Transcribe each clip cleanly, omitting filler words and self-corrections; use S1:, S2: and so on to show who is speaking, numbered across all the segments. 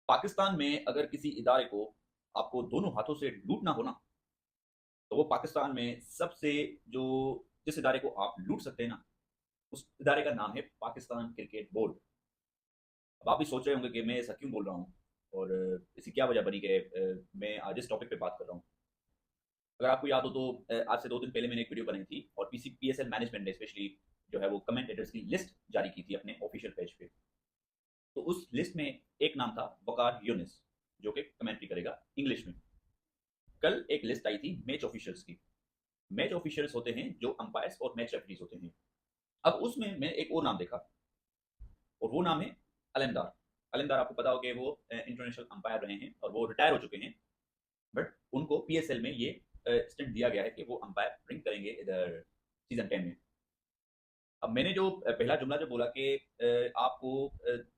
S1: पाकिस्तान में अगर किसी इदारे को आपको दोनों हाथों से लूटना हो ना, तो वो पाकिस्तान में सबसे जो जिस इदारे को आप लूट सकते हैं ना, उस इदारे का नाम है पाकिस्तान क्रिकेट बोर्ड। अब आप भी सोच रहे होंगे कि मैं ऐसा क्यों बोल रहा हूँ और इसकी क्या वजह बनी कि मैं आज इस टॉपिक पे बात कर रहा हूँ। अगर आपको याद हो तो आज से 2 दिन पहले मैंने एक वीडियो बनाई थी और पीएसएल मैनेजमेंट ने स्पेशली जो है वो कमेंटेटर्स की लिस्ट जारी की थी अपने ऑफिशियल पेज पे। तो उस लिस्ट में एक नाम था वकार यूनिस, जो कि कमेंट्री करेगा इंग्लिश में। कल एक लिस्ट आई थी मैच ऑफिशियल्स की। मैच ऑफिशियल्स होते हैं जो अंपायर्स और मैच रेफरीज होते हैं। अब उसमें मैंने एक और नाम देखा और वो नाम है अलमदार। अलमदार आपको पता हो कि वो इंटरनेशनल अंपायर रहे हैं और वो रिटायर हो चुके हैं। बट उनको पीएसएल में ये स्टंट दिया गया है कि वो अंपायर रिंग करेंगे इधर सीजन 10 में। अब मैंने जो पहला जुमला जो बोला कि आपको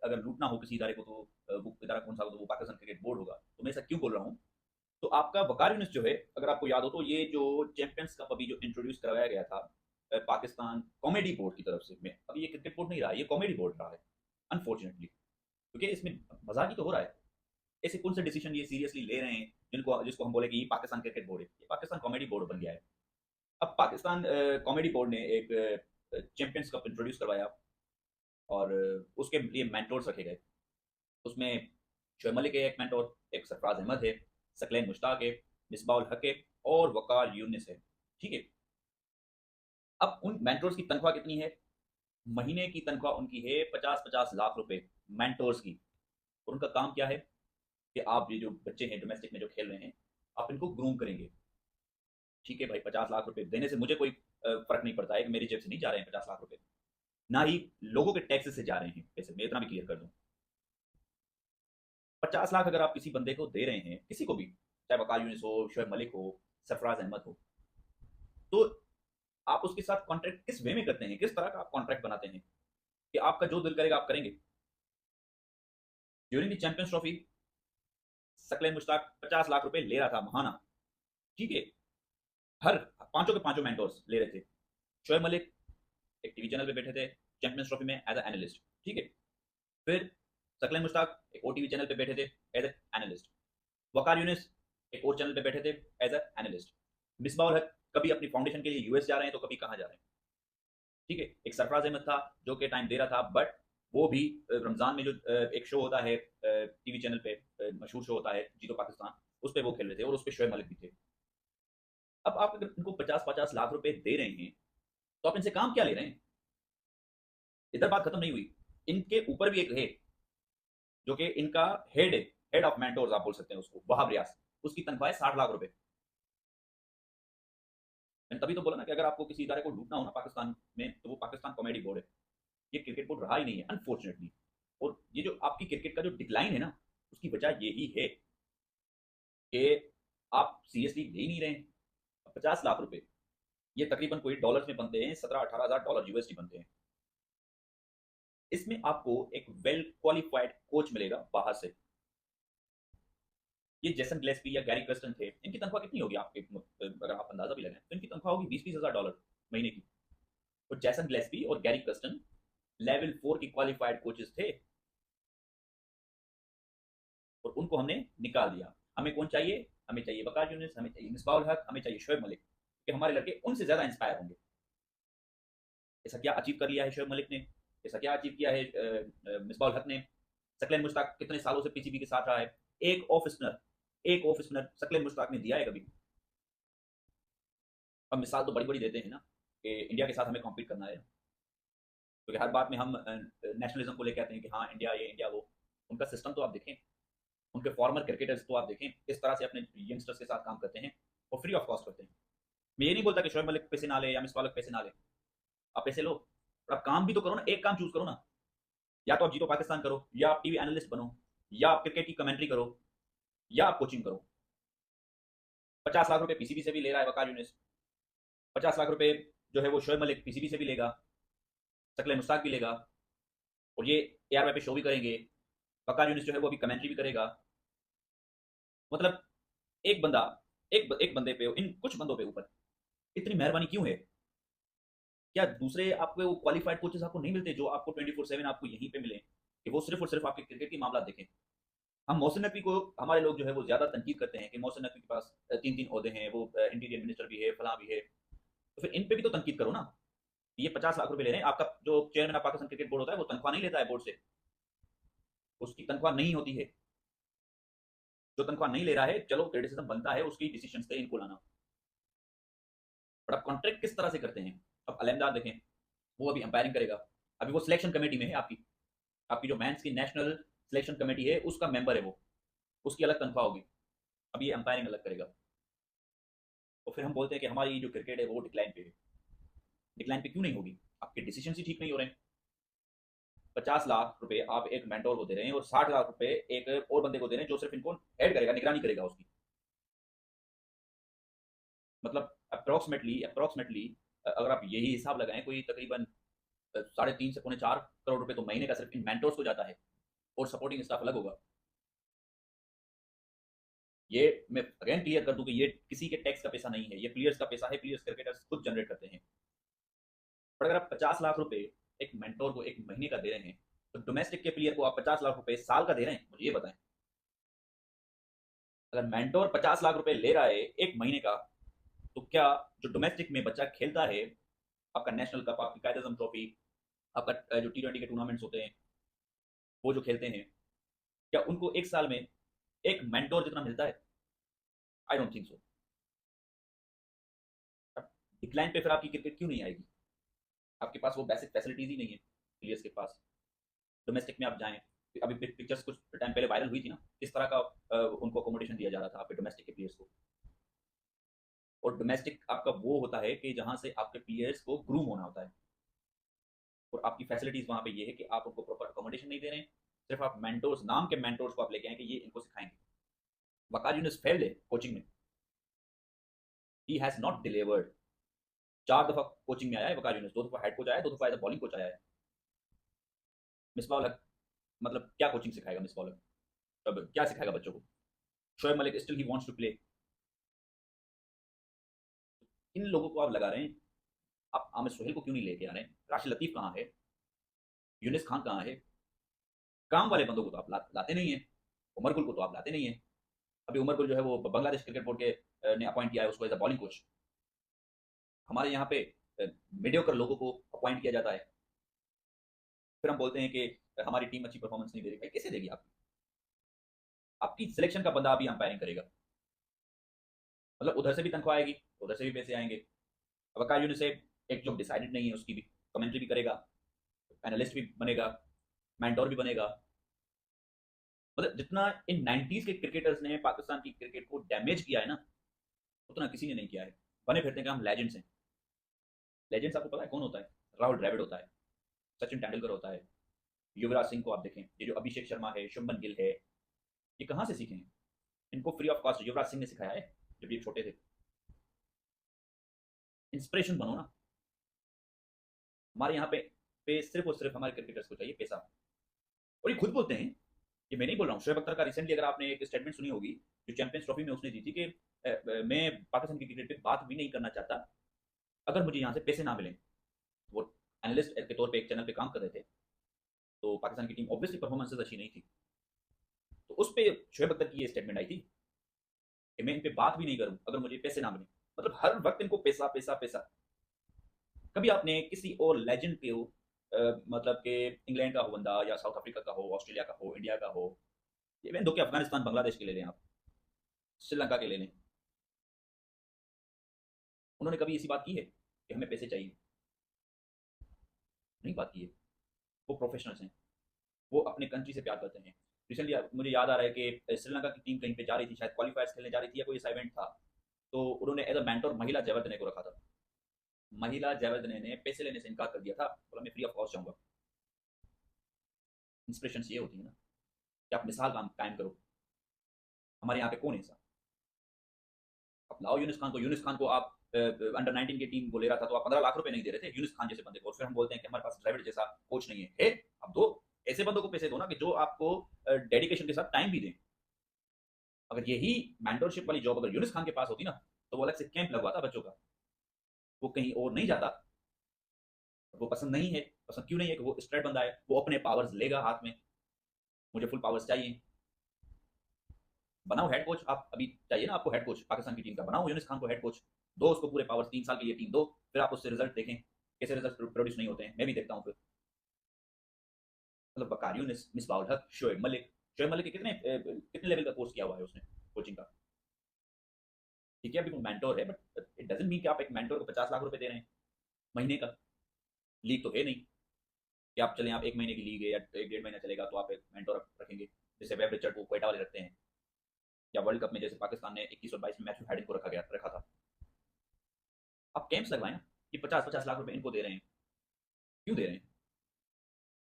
S1: अगर लूटना हो किसी इदारे को तो वो इदारा कौन सा हो, तो वो पाकिस्तान क्रिकेट बोर्ड होगा। तो मैं ऐसा क्यों बोल रहा हूँ, तो आपका वकार यूनिस जो है, अगर आपको याद हो तो ये जो चैंपियंस कप अभी जो इंट्रोड्यूस करवाया गया था पाकिस्तान कॉमेडी बोर्ड की तरफ से, मैं अभी ये क्रिकेट बोर्ड नहीं रहा, ये कॉमेडी बोर्ड रहा है अनफॉर्चुनेटली, क्योंकि इसमें मजाक ही तो हो रहा है। ऐसे कौन से डिसीजन ये सीरियसली ले रहे हैं जिनको जिसको हम बोले कि ये पाकिस्तान क्रिकेट बोर्ड है, ये पाकिस्तान कॉमेडी बोर्ड बन गया है। अब पाकिस्तान कॉमेडी बोर्ड ने एक चैंपियंस कप इंट्रोड्यूस करवाया और उसके लिए मेंटोर्स रखे गए। उसमें शोएब मलिक है एक मेंटोर, एक सरफराज अहमद है, सकलैन मुश्ताक है, मिसबाउल हक है और वकार यूनिस है। ठीक है। अब उन मेंटोर्स की तनख्वाह कितनी है? महीने की तनख्वाह उनकी है 50-50 लाख रुपए मेंटोर्स की। और उनका काम क्या है कि आप ये जो बच्चे हैं डोमेस्टिक में जो खेल रहे हैं, आप इनको ग्रूम करेंगे। ठीक है भाई, 50 लाख रुपए देने से मुझे कोई फर्क नहीं पड़ता है कि मेरी जेब से नहीं जा रहे हैं 50 लाख रुपए, ना ही लोगों के टैक्सेस से जा रहे हैं पैसे, मैं इतना भी क्लियर कर दूं। 50 लाख अगर आप किसी बंदे को दे रहे हैं, किसी को भी, चाहे वकार यूनिस हो, शोएब मलिक हो, सरफराज अहमद हो, तो आप उसके साथ कॉन्ट्रैक्ट किस वे में करते हैं, किस तरह का आप कॉन्ट्रैक्ट बनाते हैं कि आपका जो दिल करेगा आप करेंगे। During the champions trophy Saqlain Mushtaq 50 lakh रुपए ले रहा था महाना। ठीक है। हर पांचों के पांचों मेंटोर्स ले रहे थे। शोएब मलिक एक टीवी चैनल पे बैठे थे चैंपियंस ट्रॉफी में एज एनालिस्ट। ठीक है। फिर सकलैन मुश्ताक एक और टीवी चैनल पे बैठे थे एज एनालिस्ट। वकार यूनिस एक और चैनल पे बैठे थे एज एनालिस्ट। मिसबाउल हक कभी अपनी फाउंडेशन के लिए यूएस जा रहे हैं तो कभी कहाँ जा रहे हैं। ठीक है। एक सरफराज अहमद था जो कि टाइम दे रहा था, बट वो भी रमजान में जो एक शो होता है टीवी चैनल पे, मशहूर शो होता है जीतो पाकिस्तान, उस पर वो खेल रहे थे और उस पर शोएब मलिक भी थे। अब आप अगर इनको 50-50 लाख रुपए दे रहे हैं तो आप इनसे काम क्या ले रहे हैं? इधर बात खत्म नहीं हुई। इनके ऊपर भी एक है जो कि इनका हेड है, हेड ऑफ मेंटोर्स आप बोल सकते हैं उसको, वहाब रियाज। उसकी तनख्वाह है 60 लाख रुपए। मैंने तभी तो बोला ना कि अगर आपको किसी इदारे को लूटना हो ना पाकिस्तान में, तो वो पाकिस्तान कॉमेडी बोर्ड है। ये क्रिकेट बोर्ड रहा ही नहीं है अनफॉर्चुनेटली। और ये जो आपकी क्रिकेट का जो डिक्लाइन है ना, उसकी वजह यही है कि आप सीरियसली ले ही नहीं रहे हैं। 50 लाख रुपए ये तकरीबन कोई डॉलर्स में बनते हैं, 17-18 हज़ार डॉलर यूएसडी बनते हैं। इसमें आपको एक वेल क्वालिफाइड कोच मिलेगा बाहर से। ये जेसन ग्लेस्पी या गैरी कर्स्टन थे, इनकी तनख्वाह कितनी होगी आपके, अगर आप अंदाजा भी लगाएं तो इनकी तनख्वाह होगी 20-20 हज़ार डॉलर महीने की। और जेसन ग्लेस्पी और गैरी कर्स्टन लेवल 4 की क्वालिफाइड कोचेस थे और उनको हमने निकाल दिया। हमें कौन चाहिए? हमें चाहिए वकार यूनिस, हमें चाहिए मिसबाउल हक, हमें चाहिए शोएब मलिक, कि हमारे लड़के उनसे ज्यादा इंस्पायर होंगे। ऐसा क्या अचीव कर लिया है शोएब मलिक ने? ऐसा क्या अचीव किया है मिसबाउल हक ने? सकलैन मुश्ताक कितने सालों से पीसीबी के साथ रहा है? एक ऑफ स्पिनर सकलैन मुश्ताक ने दिया है कभी? हम मिसाल तो बड़ी बड़ी देते हैं ना कि इंडिया के साथ हमें कॉम्पीट करना है, क्योंकि हर बात में हम नेशनलिज्म को लेकर आते हैं कि हाँ इंडिया ये इंडिया वो। उनका सिस्टम तो आप देखें, उनके फॉर्मर क्रिकेटर्स तो आप देखें किस तरह से अपने यंगस्टर्स के साथ काम करते हैं और फ्री ऑफ कॉस्ट करते हैं। मैं ये नहीं बोलता कि शोएब मलिक पैसे ना ले या मिस वालक पैसे ना ले, आप पैसे लो, पर आप काम भी तो करो ना, एक काम चूज करो ना। या तो आप जीतो पाकिस्तान करो, या आप टीवी एनालिस्ट बनो, या आप क्रिकेट की कमेंट्री करो, या आप कोचिंग करो। 50 लाख रुपए पीसीबी से भी ले रहा है वकार यूनिस, 50 लाख रुपए जो है वो शोएब मलिक पीसीबी से भी लेगा, सकले मुश्ताक भी लेगा, और ये एआरवाई पे शो भी करेंगे। वकार यूनिस जो है वो अभी कमेंट्री भी करेगा। मतलब एक बंदा, एक बंदे पे, इन कुछ बंदों पे ऊपर इतनी मेहरबानी क्यों है? क्या दूसरे आपको क्वालिफाइड कोचेस आपको नहीं मिलते जो आपको 24/7 आपको यहीं पे मिले, कि वो सिर्फ और सिर्फ आपके क्रिकेट की मामला देखें? हम मोहसिन नकवी को, हमारे लोग जो है वो ज़्यादा तनकीद करते हैं कि मोहसिन नकवी के पास 3-3 ओहदे हैं, वो इंटीरियर मिनिस्टर भी है, फलाँ भी है। तो फिर इन पे भी तो तनकीद करो ना। ये 50 लाख रुपए ले रहे हैं, आपका जो chairman of Pakistan cricket board होता है वो तनख्वाह नहीं लेता है बोर्ड से, उसकी तनख्वाह नहीं होती है। जो तनख्वाह नहीं ले रहा है, चलो क्रिटिसिज्म बनता है उसकी डिसीजन से इनको लाना, बट आप कॉन्ट्रैक्ट किस तरह से करते हैं। अब अलहमदार देखें, वो अभी अंपायरिंग करेगा, अभी वो सिलेक्शन कमेटी में है आपकी, आपकी जो मैंस की नेशनल सिलेक्शन कमेटी है उसका मेंबर है वो, उसकी अलग तनख्वाह होगी। अब ये अंपायरिंग अलग करेगा, तो फिर हम बोलते हैं कि हमारी जो क्रिकेट है वो डिक्लाइन पे है। डिक्लाइन पे क्यों नहीं होगी? आपके डिसीजन ही ठीक नहीं हो रहे हैं। 50 लाख रुपए आप एक मेंटोर को दे रहे हैं और 60 लाख रुपए एक और बंदे को दे रहे हैं जो सिर्फ इनको हेड करेगा, निगरानी करेगा उसकी। मतलब अप्रोक्सीमेटली अप्रोक्सीमेटली अगर आप यही हिसाब लगाएं, कोई तकरीबन 3.5 से 4.25 करोड़ रुपए तो महीने का सिर्फ इन मेंटोर्स को जाता है, और सपोर्टिंग स्टाफ अलग होगा। ये मैं अगेन क्लियर कर दूं कि ये किसी के टैक्स का पैसा नहीं है, ये प्लेयर्स का पैसा है, प्लेयर्स क्रिकेटर्स खुद जनरेट करते हैं। पर अगर आप 50 लाख रुपए एक मेंटोर को एक महीने का दे रहे हैं, तो डोमेस्टिक के प्लेयर को आप 50 लाख रुपए साल का दे रहे हैं, मुझे ये बताएं। अगर मेंटोर 50 लाख रुपए ले रहा है एक महीने का, तो क्या जो डोमेस्टिक में बच्चा खेलता है, आपका नेशनल कप, आपकी कायद आजम ट्रॉफी, आपका जो T20 के टूर्नामेंट्स होते हैं, वो जो खेलते हैं, क्या उनको एक साल में एक मेंटोर जितना मिलता है? I don't think so. Decline पे फिर आपकी क्रिकेट क्यों नहीं आएगी? आपके पास वो बेसिक फैसिलिटीज ही नहीं है प्लेयर्स के पास। डोमेस्टिक में आप जाएं, अभी पिक्चर्स कुछ टाइम पहले वायरल हुई थी ना, किस तरह का उनको अकोमोडेशन दिया जा रहा था आपके डोमेस्टिक के प्लेयर्स को। और डोमेस्टिक आपका वो होता है कि जहां से आपके प्लेयर्स को ग्रूम होना होता है, और आपकी फैसिलिटीज वहां पे ये है कि आप उनको प्रॉपर अकोमोडेशन नहीं दे रहे हैं, सिर्फ आप मेंटोर्स, नाम के मेंटोर्स को आप लेके आए कि ये इनको सिखाएंगे। वकार यूनिस फेल्ड है कोचिंग में, ही हैज नॉट डिलीवर्ड। 4 दफा कोचिंग में आया है वकार यूनिस, 2 दफा हेड कोच आया है, 2 दफा एज अ बॉलिंग कोच आया है। मिसबाह उल हक मतलब क्या कोचिंग सिखाएगा मिसबाह उल हक? अब क्या सिखाएगा बच्चों को? Shoaib Malik still he wants to play. इन लोगों को आप लगा रहे हैं, आप आमिर सुहेल को क्यों नहीं लेके आ रहे हैं? राशिद लतीफ कहाँ है? यूनिस खान कहाँ है? काम वाले बंदों को तो आप लाते नहीं है। उमर गुल को तो आप लाते नहीं है। अभी उमर गुल जो है वो बांग्लादेश क्रिकेट बोर्ड के ने अपॉइंट किया है उसको एज अ बॉलिंग कोच। हमारे यहाँ पे मीडियोकर लोगों को अपॉइंट किया जाता है, फिर हम बोलते हैं कि हमारी टीम अच्छी परफॉर्मेंस नहीं दे रही। भाई कैसे देगी? आपकी आपकी सिलेक्शन का बंदा अभी अंपायरिंग करेगा, मतलब उधर से भी तनख्वाह आएगी, उधर से भी पैसे आएंगे। अब अकाश यूनिस से एक जो डिसाइडेड नहीं है उसकी भी कमेंट्री भी करेगा, एनालिस्ट भी बनेगा, मेंटोर भी बनेगा। मतलब जितना इन 90s के क्रिकेटर्स ने पाकिस्तान की क्रिकेट को डैमेज किया है ना, उतना किसी ने नहीं किया है। बने फिरते हैं कि हम लेजेंड्स हैं। लेजेंड्स आपको पता है कौन होता है? राहुल द्रविड़ होता है, सचिन तेंदुलकर होता है, युवराज सिंह को आप देखें, ये जो अभिषेक शर्मा है, शुभमन गिल है, ये कहाँ से सीखे हैं? इनको free of cost Yuvraj Singh ने सिखाया है जब ये छोटे थे। इंस्पिरेशन बनो ना। हमारे यहाँ पे सिर्फ और सिर्फ हमारे क्रिकेटर्स को चाहिए पैसा। और ये खुद बोलते हैं, ये मैं नहीं बोल रहा हूँ। शोएब अख्तर का रिसेंटली अगर आपने एक स्टेटमेंट सुनी होगी, जो चैंपियंस ट्रॉफी में उसने दी थी कि मैं पाकिस्तान की क्रिकेट पे बात भी नहीं करना चाहता अगर मुझे यहाँ से पैसे ना मिले। वो एनालिस्ट के तौर पे एक चैनल पे काम कर रहे थे, तो पाकिस्तान की टीम ऑब्वियसली परफॉर्मेंसेज अच्छी नहीं थी, तो उस पे शोएब अख्तर की ये स्टेटमेंट आई थी कि मैं इन पे बात भी नहीं करूँ अगर मुझे पैसे ना मिले। मतलब हर वक्त इनको पैसा पैसा पैसा। कभी आपने किसी और लेजेंड को मतलब कि इंग्लैंड का हो बंदा, या साउथ अफ्रीका का हो, ऑस्ट्रेलिया का हो, इंडिया का हो, इवन दो कि अफगानिस्तान बांग्लादेश के ले लें आप, श्रीलंका के ले लें, उन्होंने कभी ऐसी बात की है कि हमें पैसे चाहिए? नहीं बात की है। वो प्रोफेशनल्स हैं, वो अपने कंट्री से प्यार करते हैं। रिसेंटली मुझे याद आ रहा है कि श्रीलंका की टीम कहीं पे जा रही थी, शायद क्वालिफायर्स खेलने जा रही थी या कोई ऐसा इवेंट था, तो उन्होंने एज अ मेंटोर महिला जयवर्धने को रखा था। महिला जयवर्धने ने पैसे लेने से इनकार कर दिया था, बोला मैं फ्री ऑफ कॉस्ट जाऊंगा। इंस्पिरेशन ये होती है ना कि आप मिसाल काम कायम करो। हमारे यहाँ पे कौन है ऐसा? आप लाओ यूनिस खान को। यूनिस खान को आप अंडर 19 की टीम को ले रहा था तो आप 15 लाख रुपए नहीं दे रहे थे यूनिस खान जैसे बंदे को, और फिर हम बोलते हैं कि हमारे पास ड्राइवर जैसा कोच नहीं है। आप दो ऐसे बंदों को पैसे दो ना कि जो आपको डेडिकेशन के साथ टाइम भी दें। अगर यही मेंटरशिप वाली जॉब अगर यूनिस खान के पास होती ना, तो वो अलग से कैंप लगवाता बच्चों का, वो कहीं और नहीं जाता। वो पसंद नहीं है, पसंद क्यों नहीं है? कि वो स्ट्रेट बंदा है, वो अपने पावर्स लेगा हाथ में, मुझे फुल पावर्स चाहिए। बनाओ हेड कोच, आप अभी चाहिए ना आपको हेड कोच पाकिस्तान की टीम का, बनाओ यूनिस खान को हेड कोच, दो उसको पूरे पावर्स, 3 साल के लिए टीम दो, फिर आप उससे रिजल्ट देखें कैसे रिजल्ट प्रोड्यूस नहीं होते हैं, मैं भी देखता हूँ फिर। मतलब वकार यूनिस, मिसबाउल हक, शोएब मलिक के कितने लेवल का कोर्स किया हुआ है उसने कोचिंग का। ठीक है अभी वो मेंटोर है, बट इट डजंट मीन कि आप एक मेंटोर को 50 लाख रुपए दे रहे हैं महीने का। लीग तो है नहीं कि आप चलें, आप 1 महीने की लीग है या 1 डेढ़ महीना चलेगा तो आप एक मेंटोर रखेंगे, जैसे वेब रिचर्ड को क्वेटा वाले रखते हैं, या वर्ल्ड कप में जैसे पाकिस्तान ने 21 और 22 में मैच हाइडिन को रखा था। आप कैंप्स लगवाएं ना, ये 50-50 लाख रुपए इनको दे रहे हैं, क्यों दे रहे हैं?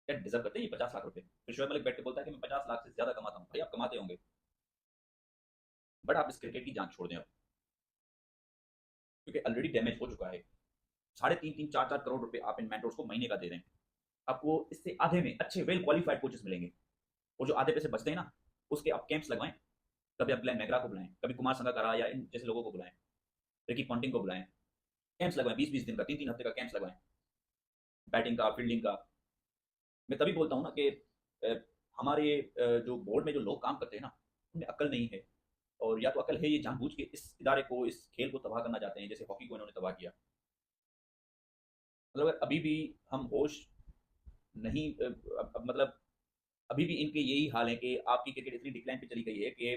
S1: क्या डिजर्व करते हैं ये 50 लाख रुपए? फिर शोएब मलिक बैठ के बोलता है कि मैं 50 लाख से ज्यादा कमाता हूँ, भाई आप कमाते होंगे, बट आप इस क्रिकेट की जान छोड़ दें अब, क्योंकि ऑलरेडी डैमेज हो चुका है। 3.5-3-4 करोड़ रुपए आप इन मेंटोर्स को महीने का दे रहे हैं, आपको इससे आधे में अच्छे वेल क्वालिफाइड कोचेस मिलेंगे, और जो आधे पैसे बचते हैं ना उसके आप कैंप्स लगवाएं। कभी आप ग्लेन मैगरा को बुलाएं, कभी कुमार संगकारा या इन जैसे लोगों को बुलाएं, रिकी पॉन्टिंग को बुलाएं, कैंप्स लगवाएं, 20-20 दिन का, 3-3 हफ्ते का कैंप्स लगवाएं, बैटिंग का, फील्डिंग का। मैं तभी बोलता हूँ ना कि अ, हमारे जो बोर्ड में जो लोग काम करते हैं ना उनमें अक्ल नहीं है, और या तो अक्ल है ये जानबूझ के इस इदारे को, इस खेल को तबाह करना चाहते हैं, जैसे हॉकी को इन्होंने तबाह किया। मतलब अगर अभी भी हम होश नहीं मतलब अभी भी इनके यही हाल है कि आपकी क्रिकेट इतनी डिक्लाइन पे चली गई है कि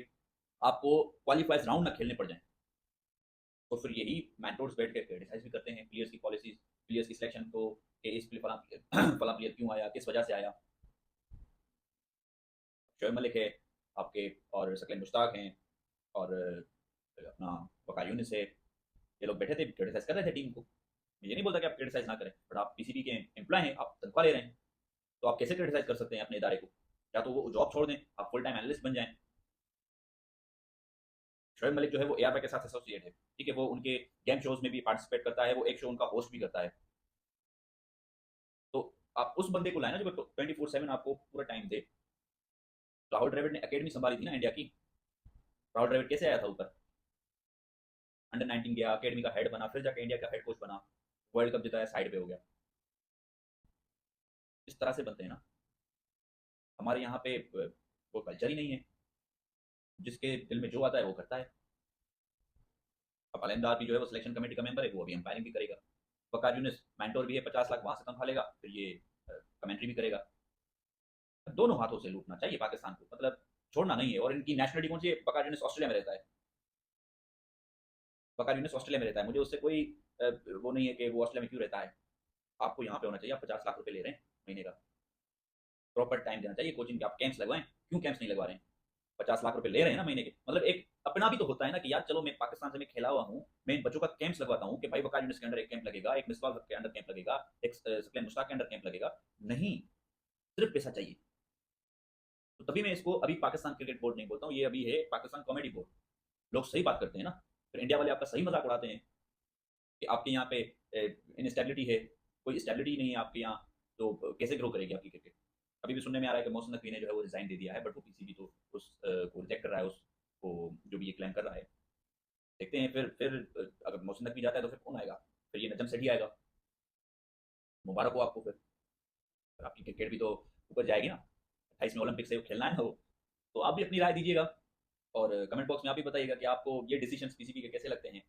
S1: आपको क्वालिफायर्स राउंड ना खेलने पड़ जाए, तो फिर यही मेंटोर्स बैठ कर क्रिटिसाइज भी करते हैं प्लेयर्स की पॉलिसीज, प्लेयर्स की सिलेक्शन को, कि इस फला प्लेयर फला प्लेयर क्यों आया, किस वजह से आया। शोएब मलिक है आपके, और सकलेन मुश्ताक हैं, और अपना वकार यूनिस है, ये लोग बैठे थे क्रिटिसाइज कर रहे थे टीम को। मैं ये नहीं बोलता कि आप क्रिटिसाइज ना करें, बट आप पीसीबी के एम्प्लॉय हैं, आप तनख्वाह ले रहे हैं, तो आप कैसे क्रिटिसाइज कर सकते हैं अपने इदारे को? या तो वो जॉब छोड़ दें, आप फुल टाइम एनालिस्ट बन जाएं। शोएब मलिक जो है वो एआरवाई के साथ एसोसिएट है, ठीक है, वो उनके गेम शोज में भी पार्टिसिपेट करता है, वो एक शो उनका होस्ट भी करता है। तो आप उस बंदे को लाए ना जो 24/7 आपको पूरा टाइम दे। राहुल द्रविड़ ने अकेडमी संभाली थी ना इंडिया की। राहुल द्रविड़ कैसे आया था ऊपर? अंडर 19 गया, अकेडमी का हेड बना, फिर जाकर इंडिया का हेड कोच बना, वर्ल्ड कप जिताया, साइड पे हो गया। इस तरह से बनते हैं ना। हमारे यहाँ पे वो कल्चर ही नहीं है, जिसके दिल में जो आता है वो करता है। अब अलेमदार भी जो है वो सिलेक्शन कमेटी का मेंबर है, वो अभी अंपायरिंग भी करेगा। वकार यूनिस मेंटोर भी है, 50 लाख वहां से कमा लेगा, फिर ये कमेंट्री भी करेगा। दोनों हाथों से लूटना चाहिए पाकिस्तान को, मतलब छोड़ना नहीं है। और इनकी नेशनलिटी कौन सी है? वकार यूनिस ऑस्ट्रेलिया में रहता है, वकार यूनिस ऑस्ट्रेलिया में रहता है, मुझे उससे कोई वो नहीं है कि वो ऑस्ट्रेलिया में क्यों रहता है। आपको यहाँ पे होना चाहिए, आप 50 लाख रुपए ले रहे हैं महीने का, प्रॉपर टाइम देना चाहिए कोचिंग के, आप कैंप्स लगवाएं, क्यों कैंप्स नहीं लगवा रहे हैं? 50 लाख रुपए ले रहे हैं ना महीने के, मतलब एक अपना भी तो होता है ना कि यार चलो मैं पाकिस्तान से मैं खेला हुआ हूँ, मैं इन बच्चों का कैंप्स लगवाता हूँ कि भाई वकार यूनिस के अंडर एक कैंप लगेगा, एक मिसबाह के अंडर कैंप लगेगा, एक सकलैन मुश्ताक के अंडर कैंप लगेगा। नहीं, सिर्फ पैसा चाहिए। तो तभी मैं इसको अभी पाकिस्तान क्रिकेट बोर्ड नहीं बोलता हूँ, ये अभी है पाकिस्तान कॉमेडी बोर्ड। लोग सही बात करते हैं ना, फिर इंडिया वाले आपका सही मजाक उड़ाते हैं कि आपके यहाँ पे इनस्टेबिलिटी है, कोई स्टेबिलिटी नहीं है आपके यहाँ, तो कैसे ग्रो करेगी आपकी क्रिकेट? अभी भी सुनने में आ रहा है कि मोहसिन नकवी ने जो है वो रिजाइन दे दिया है, बट वो पीसीबी तो उस को रिजेक्ट कर रहा है, उसको जो भी ये क्लेम कर रहा है। देखते हैं फिर अगर मोहसिन नकवी जाता है तो फिर कौन आएगा? फिर ये नजम सेठी आएगा। मुबारक हो आपको, फिर आपकी क्रिकेट भी तो ऊपर जाएगी ना। 28 में ओलंपिक से खेलना है ना वो। तो आप भी अपनी राय दीजिएगा, और कमेंट बॉक्स में आप भी बताइएगा कि आपको ये डिसीजन पीसीबी के कैसे लगते हैं,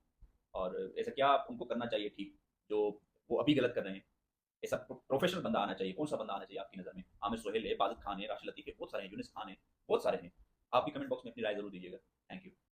S1: और ऐसा क्या उनको करना चाहिए ठीक, जो वो अभी गलत कर रहे हैं। ऐसा प्रोफेशनल बंदा आना चाहिए, कौन सा बंदा आना चाहिए आपकी नज़र में? आमिर सोहेल है, बाजिद खान है, राशिद लतीफ़ है, बहुत सारे हैं, यूनिस खान है, बहुत सारे हैं। आप भी कमेंट बॉक्स में अपनी राय जरूर दीजिएगा।